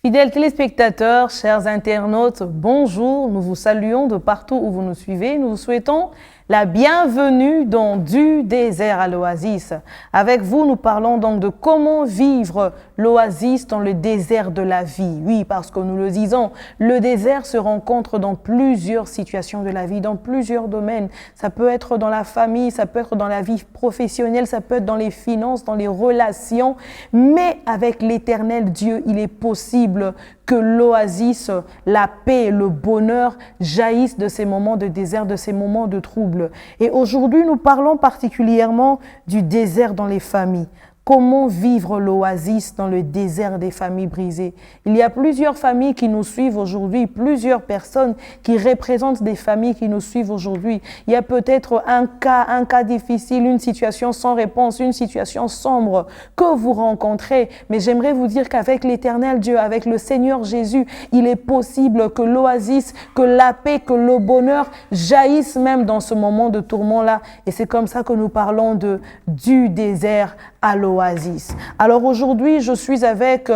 Fidèles téléspectateurs, chers internautes, bonjour. Nous vous saluons de partout où vous nous suivez. Nous vous souhaitons la bienvenue dans Du désert à l'oasis. Avec vous, nous parlons donc de comment vivre l'oasis dans le désert de la vie. Oui, parce que nous le disons, le désert se rencontre dans plusieurs situations de la vie, dans plusieurs domaines. Ça peut être dans la famille, ça peut être dans la vie professionnelle, ça peut être dans les finances, dans les relations. Mais avec l'Éternel Dieu, il est possible que l'oasis, la paix, le bonheur jaillissent de ces moments de désert, de ces moments de trouble. Et aujourd'hui, nous parlons particulièrement du désert dans les familles. Comment vivre l'oasis dans le désert des familles brisées? Il y a plusieurs familles qui nous suivent aujourd'hui, plusieurs personnes qui représentent des familles qui nous suivent aujourd'hui. Il y a peut-être un cas difficile, une situation sans réponse, une situation sombre que vous rencontrez. Mais j'aimerais vous dire qu'avec l'Éternel Dieu, avec le Seigneur Jésus, il est possible que l'oasis, que la paix, que le bonheur jaillissent même dans ce moment de tourment-là. Et c'est comme ça que nous parlons du désert à l'oasis. Alors aujourd'hui, je suis avec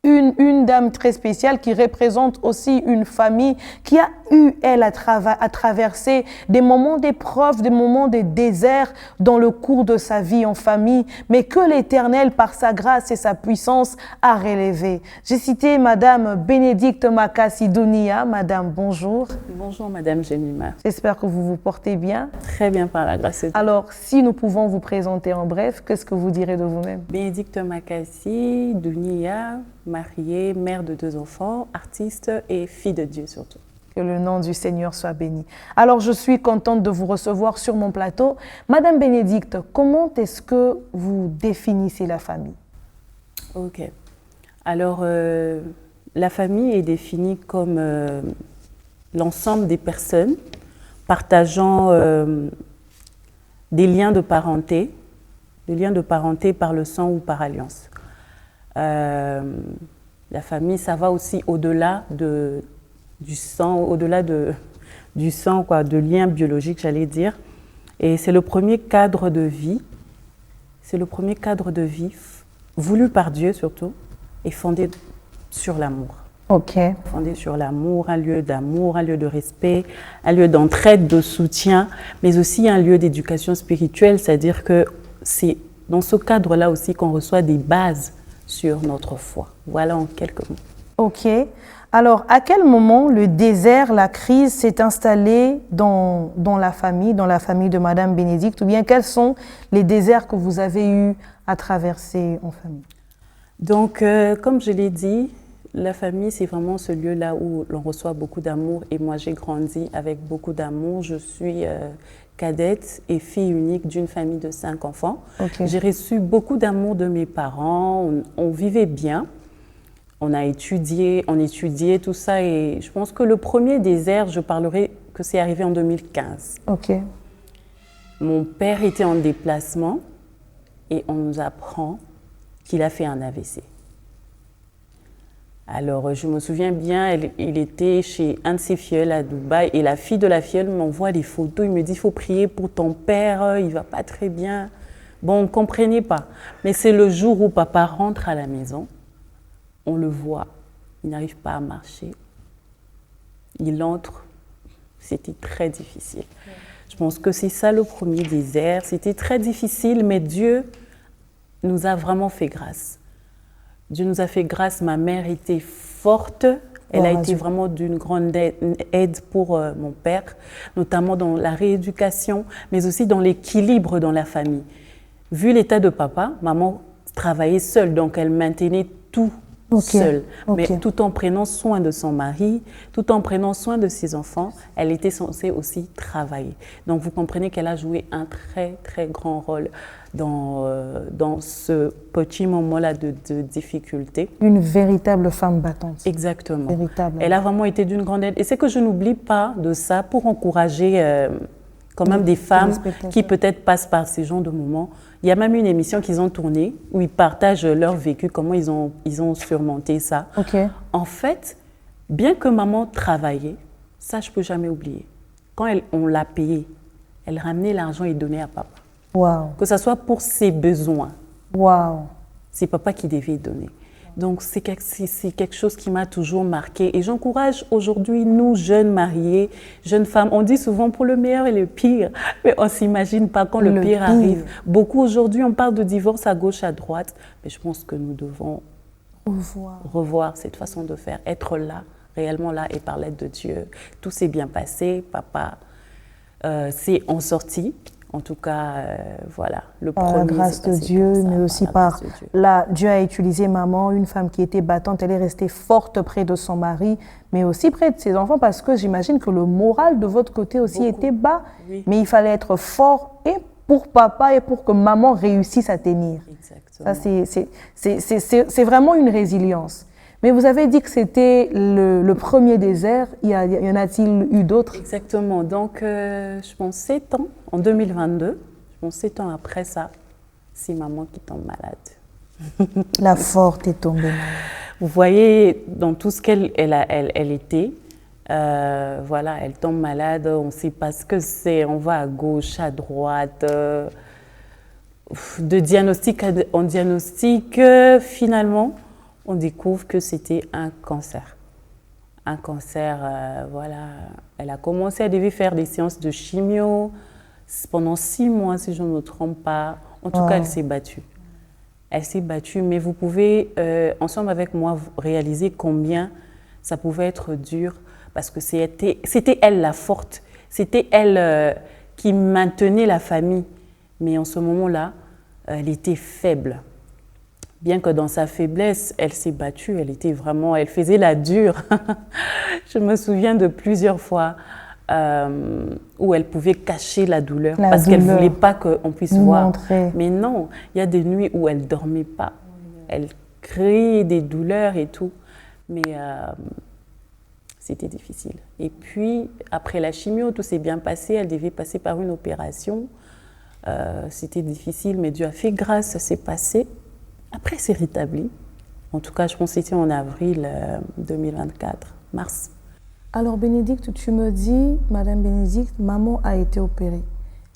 une dame très spéciale qui représente aussi une famille qui a eu, elle, à traverser des moments d'épreuve, des moments de désert dans le cours de sa vie en famille, mais que l'Éternel, par sa grâce et sa puissance, a relevé. J'ai cité Madame Bénédicte Makassi Dounia. Madame, bonjour. Bonjour Madame Jemima. J'espère que vous vous portez bien. Très bien par la grâce de Dieu. Alors, si nous pouvons vous présenter en bref, qu'est-ce que vous direz de vous-même? Bénédicte Makassi Dounia, mariée, mère de 2 enfants, artiste et fille de Dieu surtout. Que le nom du Seigneur soit béni. Alors, je suis contente de vous recevoir sur mon plateau. Madame Bénédicte, comment est-ce que vous définissez la famille? Ok. Alors, la famille est définie comme l'ensemble des personnes partageant des liens de parenté par le sang ou par alliance. La famille, ça va aussi au-delà du sang, de liens biologiques, j'allais dire. Et c'est le premier cadre de vie. C'est le premier cadre de vie voulu par Dieu surtout et fondé sur l'amour. Ok. Fondé sur l'amour, un lieu d'amour, un lieu de respect, un lieu d'entraide, de soutien, mais aussi un lieu d'éducation spirituelle, c'est-à-dire que c'est dans ce cadre-là aussi qu'on reçoit des bases sur notre foi. Voilà en quelques mots. Ok. Alors, à quel moment le désert, la crise s'est installée dans la famille de Madame Bénédicte, ou bien quels sont les déserts que vous avez eu à traverser en famille? Donc, comme je l'ai dit, la famille, c'est vraiment ce lieu-là où l'on reçoit beaucoup d'amour. Et moi, j'ai grandi avec beaucoup d'amour. Je suis cadette et fille unique d'une famille de 5 enfants. Okay. J'ai reçu beaucoup d'amour de mes parents. On vivait bien. On étudiait tout ça. Et je pense que le premier désert, je parlerai que c'est arrivé en 2015. Ok. Mon père était en déplacement et on nous apprend qu'il a fait un AVC. Alors, je me souviens bien, il était chez un de ses filleuls à Dubaï et la fille de la filleule m'envoie des photos. Il me dit, il faut prier pour ton père, il ne va pas très bien. Bon, on ne comprenait pas. Mais c'est le jour où papa rentre à la maison, on le voit, il n'arrive pas à marcher. Il entre, c'était très difficile. Je pense que c'est ça le premier désert. C'était très difficile, mais Dieu nous a vraiment fait grâce. Dieu nous a fait grâce, ma mère était forte, elle a été vraiment d'une grande aide pour mon père, notamment dans la rééducation, mais aussi dans l'équilibre dans la famille. Vu l'état de papa, maman travaillait seule, donc elle maintenait tout seule, mais tout en prenant soin de son mari, tout en prenant soin de ses enfants, elle était censée aussi travailler. Donc vous comprenez qu'elle a joué un très très grand rôle dans ce petit moment-là de difficulté. Une véritable femme battante. Exactement. Véritable. Elle a vraiment été d'une grande aide. Et c'est que je n'oublie pas de ça pour encourager quand même des femmes qui peut-être passent par ces genres de moments. Il y a même une émission qu'ils ont tournée où ils partagent leur vécu, comment ils ont surmonté ça. Okay. En fait, bien que maman travaillait, ça je ne peux jamais oublier. Quand on l'a payée, elle ramenait l'argent et donnait à papa. Wow. Que ce soit pour ses besoins. Wow. C'est papa qui devait donner. Donc, c'est quelque chose qui m'a toujours marqué. Et j'encourage aujourd'hui, nous, jeunes mariés, jeunes femmes, on dit souvent pour le meilleur et le pire, mais on ne s'imagine pas quand le pire arrive. Beaucoup aujourd'hui, on parle de divorce à gauche, à droite, mais je pense que nous devons revoir cette façon de faire, être là, réellement là, et par l'aide de Dieu. Tout s'est bien passé, papa s'est en sorti. En tout cas, voilà, le premier. Par la grâce de Dieu, mais aussi par là, Dieu a utilisé maman, une femme qui était battante, elle est restée forte près de son mari, mais aussi près de ses enfants, parce que j'imagine que le moral de votre côté aussi était bas, mais il fallait être fort et pour papa et pour que maman réussisse à tenir. Exactement. Ça, c'est vraiment une résilience. Mais vous avez dit que c'était le premier désert. Y en a-t-il eu d'autres? Exactement. Donc, je pense 7 ans, en 2022, je pense 7 ans après ça, c'est maman qui tombe malade. La forte est tombée malade. Vous voyez, dans tout ce qu'elle était, voilà, elle tombe malade, on ne sait pas ce que c'est, on va à gauche, à droite, de diagnostic en diagnostic, finalement, on découvre que c'était un cancer. Un cancer, voilà. Elle a commencé, elle devait faire des séances de chimio pendant 6 mois, si je ne me trompe pas. En tout cas, elle s'est battue. Elle s'est battue, mais vous pouvez, ensemble avec moi, réaliser combien ça pouvait être dur, parce que c'était elle la forte. C'était elle qui maintenait la famille. Mais en ce moment-là, elle était faible. Bien que dans sa faiblesse, elle s'est battue, elle faisait la dure. Je me souviens de plusieurs fois où elle pouvait cacher la douleur parce qu'elle ne voulait pas qu'on puisse voir. Montrer. Mais non, il y a des nuits où elle ne dormait pas. Elle criait des douleurs et tout. Mais c'était difficile. Et puis, après la chimio, tout s'est bien passé. Elle devait passer par une opération. C'était difficile, mais Dieu a fait grâce, ça s'est passé. Après, c'est rétabli. En tout cas, je pense que c'était en avril 2024, mars. Alors, Bénédicte, tu me dis, Madame Bénédicte, maman a été opérée.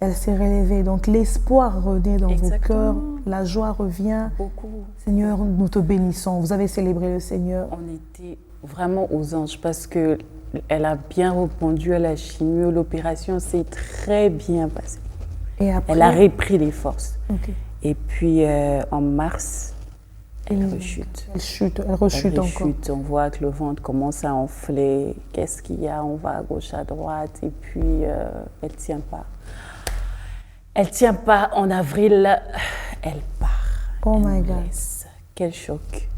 Elle s'est relevée. Donc, l'espoir renaît dans vos cœurs. La joie revient. Beaucoup. Seigneur, nous te bénissons. Vous avez célébré le Seigneur. On était vraiment aux anges parce qu'elle a bien répondu à la chimio. L'opération s'est très bien passée. Et après... Elle a repris les forces. Okay. Et puis, en mars, elle rechute. Elle rechute encore. On voit que le ventre commence à enfler. Qu'est-ce qu'il y a? On va à gauche, à droite. Et puis, elle ne tient pas. Elle ne tient pas. En avril, elle part. Oh my God. Quel choc.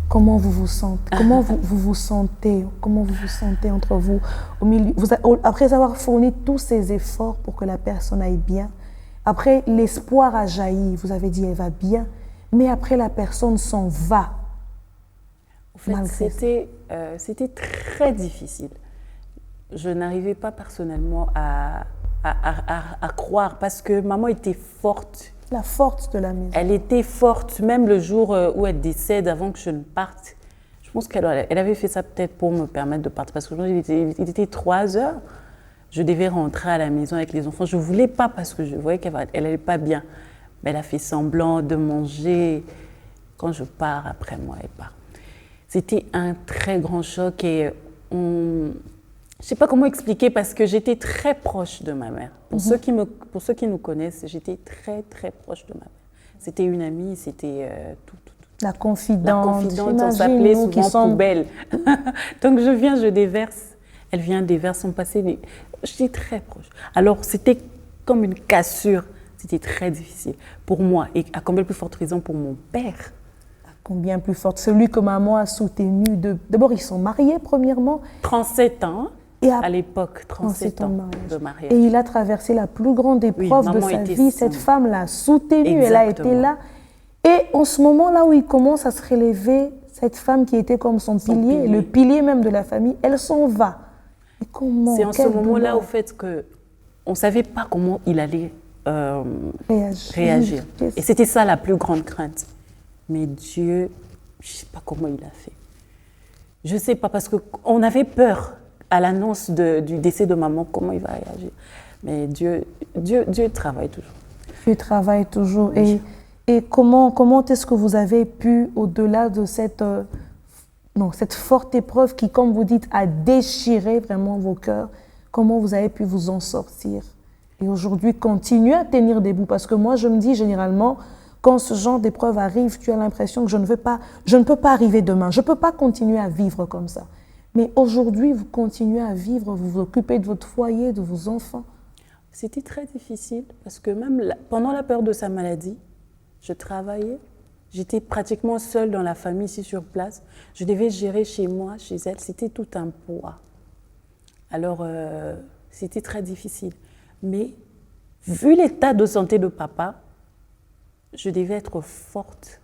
Comment vous vous sentez? Comment vous vous sentez? Comment vous vous sentez entre vous? Au milieu, après avoir fourni tous ces efforts pour que la personne aille bien, après, l'espoir a jailli. Vous avez dit, elle va bien. Mais après, la personne s'en va. En fait, c'était très difficile. Je n'arrivais pas personnellement à croire parce que maman était forte. La force de la maison. Elle était forte, même le jour où elle décède, avant que je ne parte. Je pense qu'elle avait fait ça peut-être pour me permettre de partir. Parce qu'il était 3 heures. Je devais rentrer à la maison avec les enfants. Je ne voulais pas parce que je voyais qu'elle n'allait pas bien. Mais elle a fait semblant de manger. Quand je pars, après moi, elle part. C'était un très grand choc et je ne sais pas comment expliquer parce que j'étais très proche de ma mère. Pour ceux qui nous connaissent, j'étais très, très proche de ma mère. C'était une amie, c'était tout. La confidente. On s'appelait souvent poubelle. Donc je déverse. Elle vient déverse son passé. Mais j'étais très proche. Alors, c'était comme une cassure. C'était très difficile pour moi. Et à combien plus forte raison pour mon père? À combien plus forte? Celui que maman a soutenu. D'abord, ils sont mariés, premièrement. 37 ans. Et à l'époque, 37 ans de mariage. Et il a traversé la plus grande épreuve de sa vie. Cette femme l'a soutenu. Exactement. Elle a été là. Et en ce moment-là où il commence à se relever, cette femme qui était comme son pilier, le pilier même de la famille, elle s'en va. C'est en ce moment-là, au fait, qu'on ne savait pas comment il allait réagir. Et c'était ça la plus grande crainte. Mais Dieu, je ne sais pas comment il a fait. Je ne sais pas, parce qu'on avait peur à l'annonce du décès de maman, comment il va réagir. Mais Dieu travaille toujours. Dieu travaille toujours. Oui. Et comment est-ce que vous avez pu, au-delà de cette forte épreuve qui, comme vous dites, a déchiré vraiment vos cœurs, comment vous avez pu vous en sortir et aujourd'hui continuer à tenir debout? Parce que moi, je me dis généralement, quand ce genre d'épreuve arrive, tu as l'impression que je ne peux pas arriver demain, je ne peux pas continuer à vivre comme ça. Mais aujourd'hui, vous continuez à vivre, vous vous occupez de votre foyer, de vos enfants. C'était très difficile parce que même pendant la période de sa maladie, je travaillais, j'étais pratiquement seule dans la famille ici sur place. Je devais gérer chez moi, chez elle, c'était tout un poids. Alors, c'était très difficile. Mais vu l'état de santé de papa, je devais être forte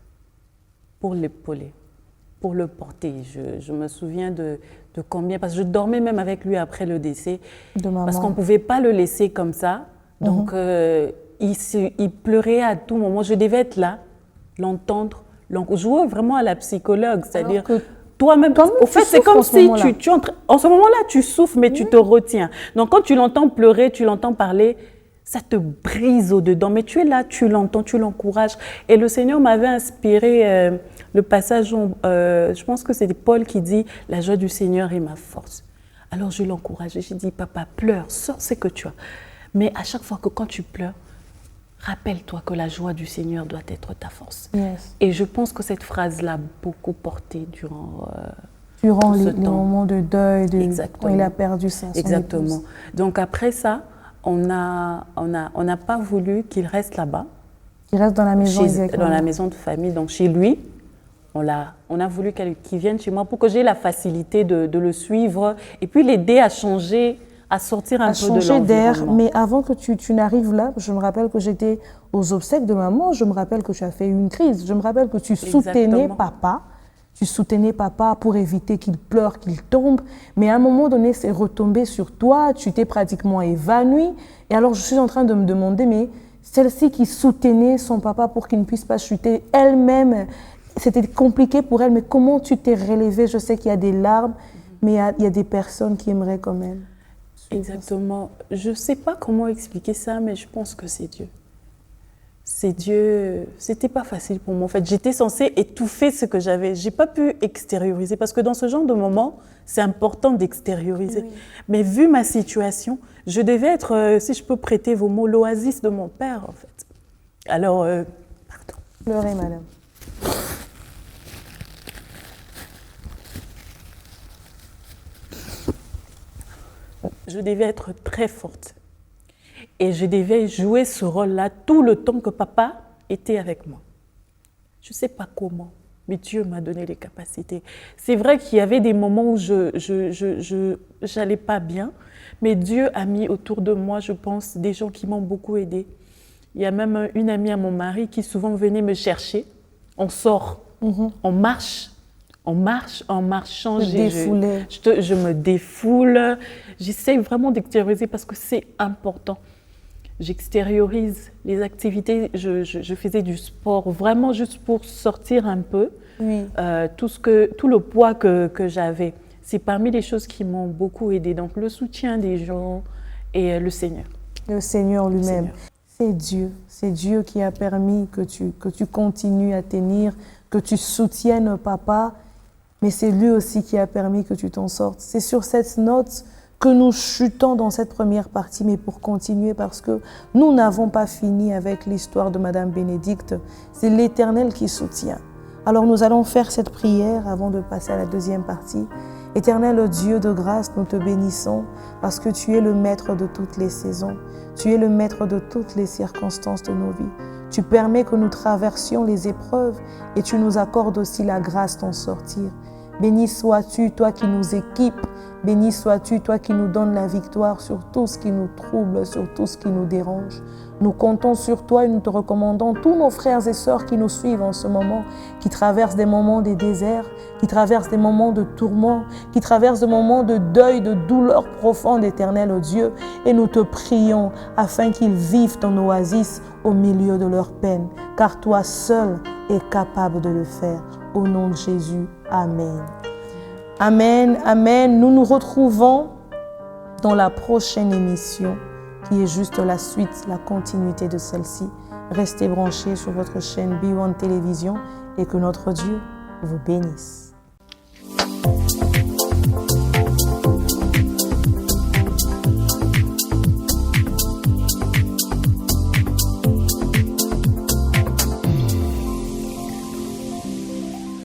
pour l'épauler, pour le porter. Je me souviens de combien, parce que je dormais même avec lui après le décès, de maman. Parce qu'on ne pouvait pas le laisser comme ça. Donc, il pleurait à tout moment. Je devais être là, l'entendre, jouer vraiment à la psychologue, c'est-à-dire toi-même. Au fait, c'est comme si en ce moment-là, tu souffres, mais tu te retiens. Donc, quand tu l'entends pleurer, tu l'entends parler, ça te brise au-dedans. Mais tu es là, tu l'entends, tu l'encourages. Et le Seigneur m'avait inspiré le passage, je pense que c'est Paul qui dit « La joie du Seigneur est ma force ». Alors, je l'encourage et je dis « Papa, pleure, sors ce que tu as ». Mais à chaque fois que quand tu pleures, rappelle-toi que la joie du Seigneur doit être ta force. Yes. Et je pense que cette phrase l'a beaucoup porté durant les moments de deuil, quand il a perdu son Exactement. épouse. Donc après ça, on n'a pas voulu qu'il reste là-bas. Qu'il reste dans la maison, dans la maison de famille, donc chez lui. On a voulu qu'il vienne chez moi pour que j'ai la facilité de le suivre et puis l'aider à changer, à sortir un peu de l'environnement. D'air, mais avant que tu n'arrives là, je me rappelle que j'étais aux obsèques de maman, je me rappelle que tu as fait une crise, je me rappelle que tu soutenais papa. Tu soutenais papa pour éviter qu'il pleure, qu'il tombe. Mais à un moment donné, c'est retombé sur toi, tu t'es pratiquement évanouie. Et alors, je suis en train de me demander, mais celle-ci qui soutenait son papa pour qu'il ne puisse pas chuter, elle-même, c'était compliqué pour elle. Mais comment tu t'es relevée? Je sais qu'il y a des larmes, mais il y a des personnes qui aimeraient quand même. Exactement. Je ne sais pas comment expliquer ça, mais je pense que c'est Dieu. C'est Dieu. C'était pas facile pour moi. En fait, j'étais censée étouffer ce que j'avais. J'ai pas pu extérioriser parce que dans ce genre de moment, c'est important d'extérioriser. Oui. Mais vu ma situation, je devais être, si je peux prêter vos mots, l'oasis de mon père, en fait. Alors, pardon. Pleurez, madame. Je devais être très forte. Et je devais jouer ce rôle-là tout le temps que papa était avec moi. Je ne sais pas comment, mais Dieu m'a donné les capacités. C'est vrai qu'il y avait des moments où je n'allais pas bien, mais Dieu a mis autour de moi, je pense, des gens qui m'ont beaucoup aidée. Il y a même une amie à mon mari qui souvent venait me chercher. On sort, on marche. En marchant, je me défoule. J'essaie vraiment d'extérioriser parce que c'est important. J'extériorise les activités. Je faisais du sport vraiment juste pour sortir un peu tout le poids que j'avais. C'est parmi les choses qui m'ont beaucoup aidée. Donc le soutien des gens et le Seigneur. Le Seigneur lui-même. C'est Dieu qui a permis que tu continues à tenir, que tu soutiennes papa. Mais c'est lui aussi qui a permis que tu t'en sortes. C'est sur cette note que nous chutons dans cette première partie, mais pour continuer, parce que nous n'avons pas fini avec l'histoire de Madame Bénédicte. C'est l'Éternel qui soutient. Alors nous allons faire cette prière avant de passer à la deuxième partie. Éternel Dieu de grâce, nous te bénissons parce que tu es le maître de toutes les saisons. Tu es le maître de toutes les circonstances de nos vies. Tu permets que nous traversions les épreuves et tu nous accordes aussi la grâce d'en sortir. Béni sois-tu, toi qui nous équipes. Béni sois-tu, toi qui nous donnes la victoire sur tout ce qui nous trouble, sur tout ce qui nous dérange. Nous comptons sur toi et nous te recommandons tous nos frères et sœurs qui nous suivent en ce moment, qui traversent des moments des déserts, qui traversent des moments de tourment, qui traversent des moments de deuil, de douleur profonde, éternel, ô Dieu. Et nous te prions afin qu'ils vivent ton oasis au milieu de leur peine, car toi seul es capable de le faire. Au nom de Jésus, Amen. Amen, Amen. Nous nous retrouvons dans la prochaine émission qui est juste la suite, la continuité de celle-ci. Restez branchés sur votre chaîne B1 Télévision et que notre Dieu vous bénisse.